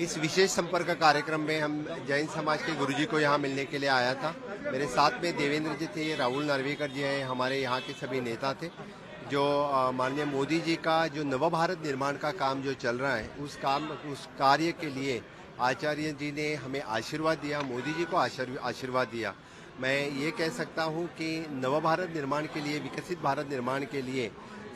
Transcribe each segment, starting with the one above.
इस विशेष संपर्क कार्यक्रम में हम जैन समाज के गुरुजी को यहाँ मिलने के लिए आया था। मेरे साथ में देवेंद्र जी थे, राहुल नार्वेकर जी हैं, हमारे यहाँ के सभी नेता थे। जो माननीय मोदी जी का जो नव भारत निर्माण का काम जो चल रहा है उस कार्य के लिए आचार्य जी ने हमें आशीर्वाद दिया, मोदी जी को आशीर्वाद दिया। मैं ये कह सकता हूँ कि नव भारत निर्माण के लिए, विकसित भारत निर्माण के लिए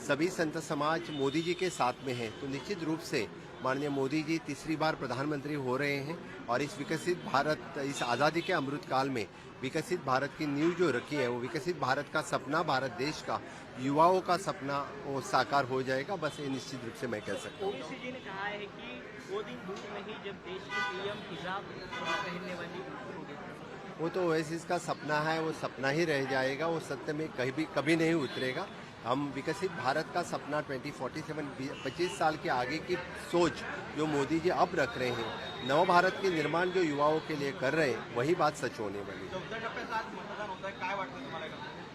सभी संत समाज मोदी जी के साथ में है। तो निश्चित रूप से माननीय मोदी जी तीसरी बार प्रधानमंत्री हो रहे हैं और इस विकसित भारत, इस आज़ादी के अमृत काल में विकसित भारत की नींव जो रखी है वो विकसित भारत का सपना, भारत देश का युवाओं का सपना वो साकार हो जाएगा। बस ये निश्चित रूप से मैं कह सकता हूँ। ओवैसी जी ने कहा है कि वो दिन दूर नहीं जब देश की पीएम हिजाब पहनने वाली होगी। वो तो ओवैसी का सपना है, वो सपना ही रह जाएगा, वो सत्य में कभी नहीं उतरेगा। हम विकसित भारत का सपना 2047 25 साल के आगे की सोच जो मोदी जी अब रख रहे हैं, नव भारत के निर्माण जो युवाओं के लिए कर रहे हैं, वही बात सच होने वाली है।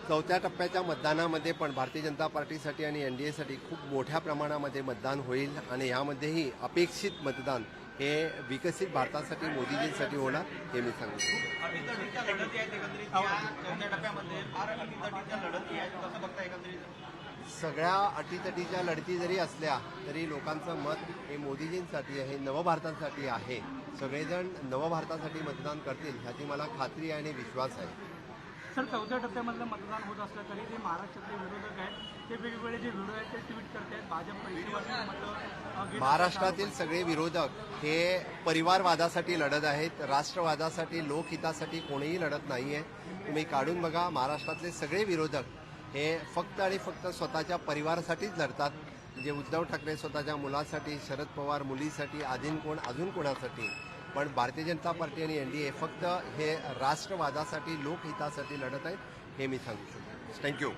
चौथ्या टप्प्याच्या मतदानामध्ये पण भारतीय जनता पार्टीसाठी आणि एनडीएसाठी खूप मोठ्या प्रमाणामध्ये मतदान होईल आणि यामध्येही अपेक्षित मतदान हे विकसित भारतासाठी मोदीजींसाठी होणार हे मी सांगू सगळ्या अटीतटीच्या लढती जरी असल्या तरी लोकांचं मत हे मोदीजींसाठी आहे, नवभारतासाठी आहे। सगळेजण नवभारतासाठी मतदान करतील ह्याची मला खात्री आणि विश्वास आहे। सर, चौथ्या टप्प्यामधलं मतदान होत असलं तरी जे महाराष्ट्रातले विरोधक आहेत ते वेगवेगळे जे व्हिडिओ आहेत ते ट्विट करतात, भाजप पैसे महाराष्ट्रातील सगळे विरोधक हे परिवारवादासाठी लढत आहेत, राष्ट्रवादासाठी, लोकहितासाठी कोणीही लढत नाहीये। तुम्ही काढून बघा, महाराष्ट्रातले सगळे विरोधक हे फक्त आणि फक्त स्वतःच्या परिवारासाठीच लढतात। म्हणजे उद्धव ठाकरे स्वतःच्या मुलासाठी, शरद पवार मुलीसाठी, अजून कोणासाठी, पण भारतीय जनता पार्टी आणि एनडीए फक्त हे राष्ट्रवादासाठी, लोकहितासाठी लढत आहेत हे मी सांगू शकतो। थँक्यू।